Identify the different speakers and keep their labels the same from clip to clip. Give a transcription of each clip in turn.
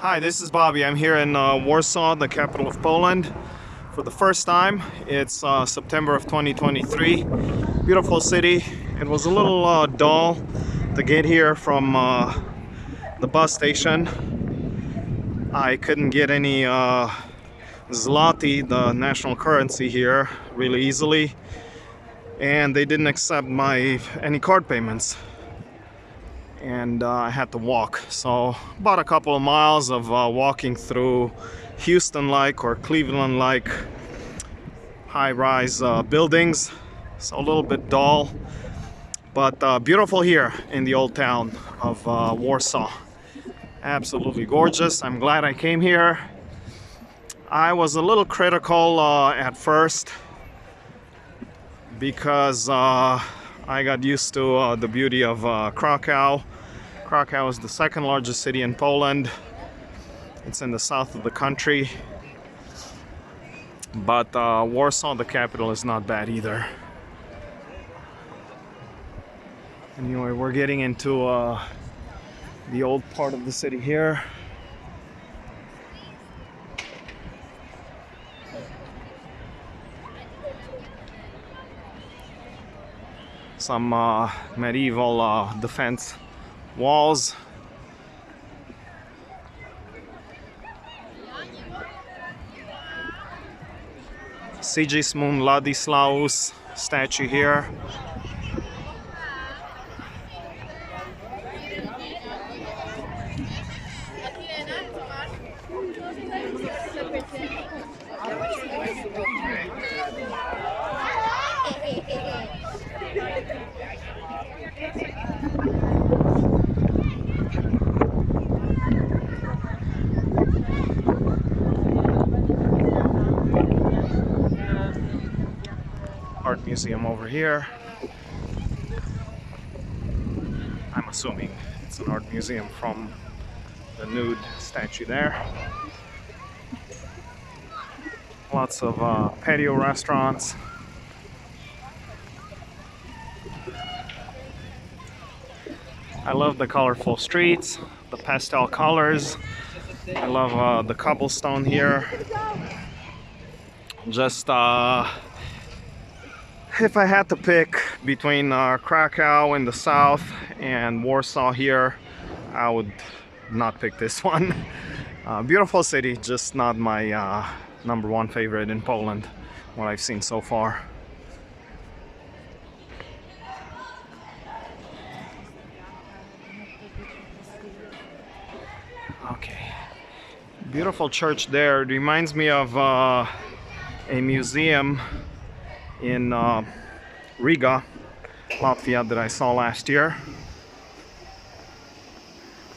Speaker 1: Hi, this is Bobby. I'm here in Warsaw, the capital of Poland, for the first time. It's September of 2023. Beautiful city. It was a little dull to get here from the bus station. I couldn't get any zloty, the national currency here, really easily, and they didn't accept any card payments. And I had to walk. So about a couple of miles of walking through Houston-like or Cleveland-like high-rise buildings. So a little bit dull, but beautiful here in the old town of Warsaw. Absolutely gorgeous. I'm glad I came here. I was a little critical at first because I got used to the beauty of Krakow. Krakow is the second largest city in Poland. It's in the south of the country. But Warsaw, the capital, is not bad either. Anyway, we're getting into the old part of the city here. Some medieval defense walls. Sigismund Ladislaus statue here. Art museum over here. I'm assuming it's an art museum from the nude statue there. Lots of patio restaurants. I love the colorful streets, the pastel colors. I love the cobblestone here. Just if I had to pick between Krakow in the south and Warsaw here, I would not pick this one. Beautiful city, just not my number one favorite in Poland, what I've seen so far. Okay, beautiful church there. It reminds me of a museum in Riga, Latvia, that I saw last year.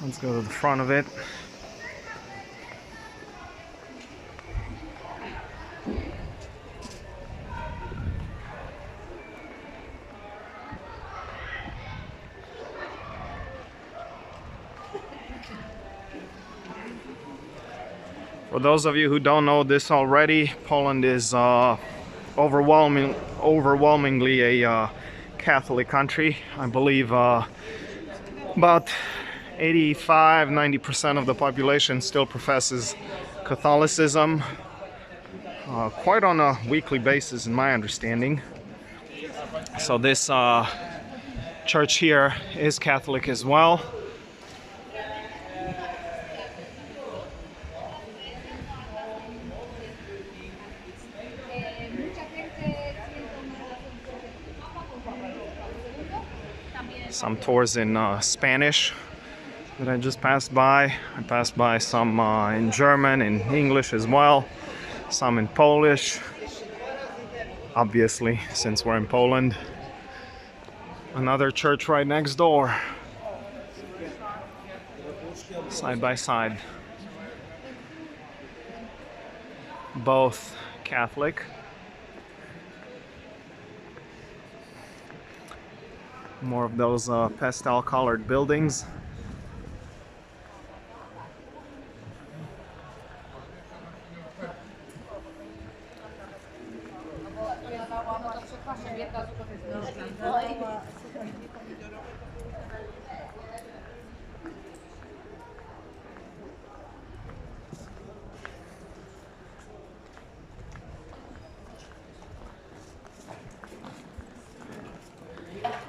Speaker 1: Let's go to the front of it. For those of you who don't know this already, Poland is overwhelmingly a Catholic country. I believe about 85–90% of the population still professes Catholicism, quite on a weekly basis in my understanding. So this church here is Catholic as well. Some tours in Spanish that I just passed by. I passed by some in German, in English as well, some in Polish, obviously, since we're in Poland. Another church right next door, side by side. Both Catholic. More of those pastel colored buildings.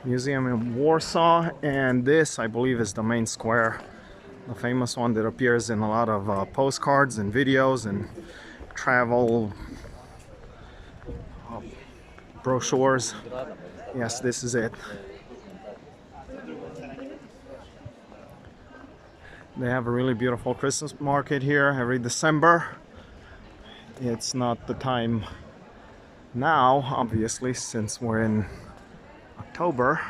Speaker 1: museum in Warsaw, and this, I believe, is the main square, the famous one that appears in a lot of postcards and videos and travel brochures. Yes, this is it. They have a really beautiful Christmas market here every December. It's not the time now, obviously, since we're in October.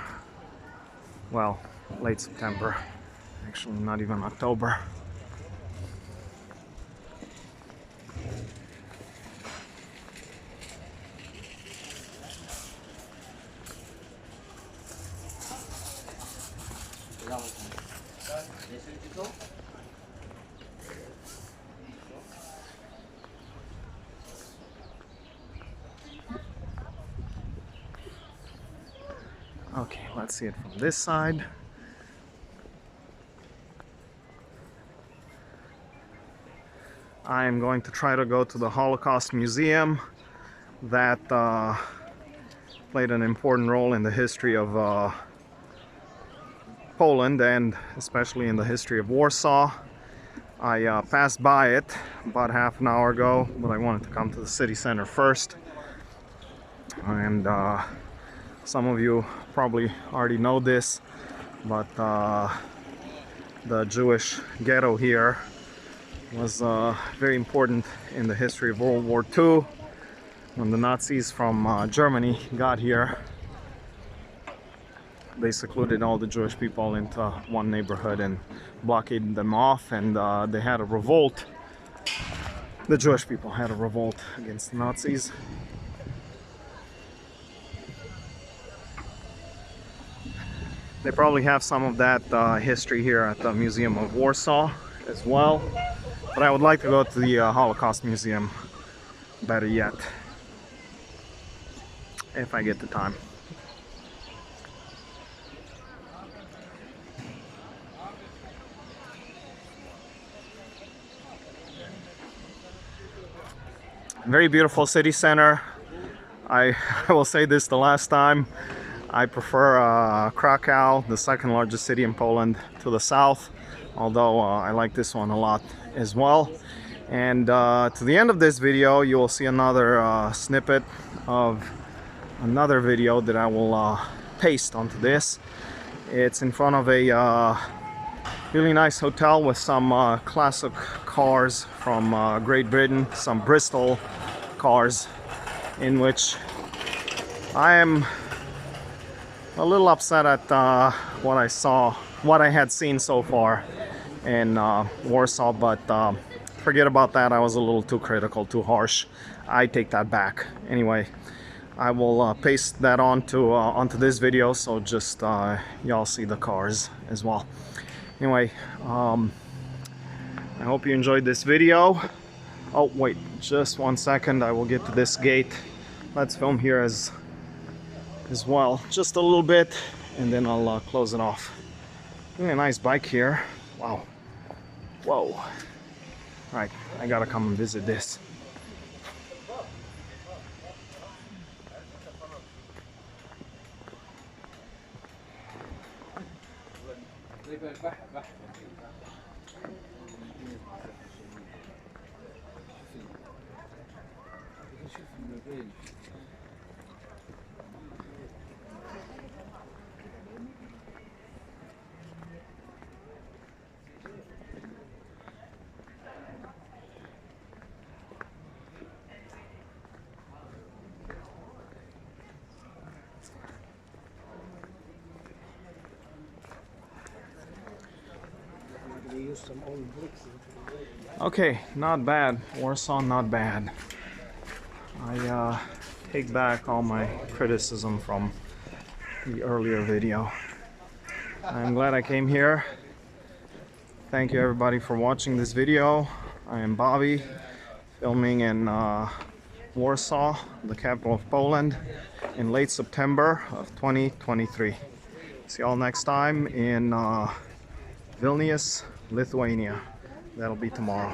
Speaker 1: Well, late September. Actually, not even October. Okay, let's see it from this side. I am going to try to go to the Holocaust Museum that played an important role in the history of Poland, and especially in the history of Warsaw. I passed by it about half an hour ago, but I wanted to come to the city center first. And some of you probably already know this, but the Jewish ghetto here was very important in the history of World War II. When the Nazis from Germany got here, they secluded all the Jewish people into one neighborhood and blockaded them off, and they had a revolt. The Jewish people had a revolt against the Nazis. They probably have some of that history here at the Museum of Warsaw as well, but I would like to go to the Holocaust Museum, better yet, if I get the time. Very beautiful city center. I will say this the last time. I prefer Krakow, the second largest city in Poland, to the south, although I like this one a lot as well. And to the end of this video, you will see another snippet of another video that I will paste onto this. It's in front of a really nice hotel with some classic cars from Great Britain, some Bristol cars, in which I am a little upset at what I had seen so far in Warsaw, but forget about that. I was a little too critical, too harsh. I take that back. Anyway, I will paste that onto this video, so just y'all see the cars as well. Anyway, I hope you enjoyed this video. Oh wait, just one second, I will get to this gate. Let's film here as well, just a little bit, and then I'll close it off. Really a nice bike here. Wow. Whoa. Right, I gotta come and visit this. Okay, not bad. Warsaw, not bad. I take back all my criticism from the earlier video. I'm glad I came here. Thank you everybody for watching this video. I am Bobby, filming in Warsaw, the capital of Poland, in late September of 2023. See y'all next time in Vilnius, Lithuania. That'll be tomorrow.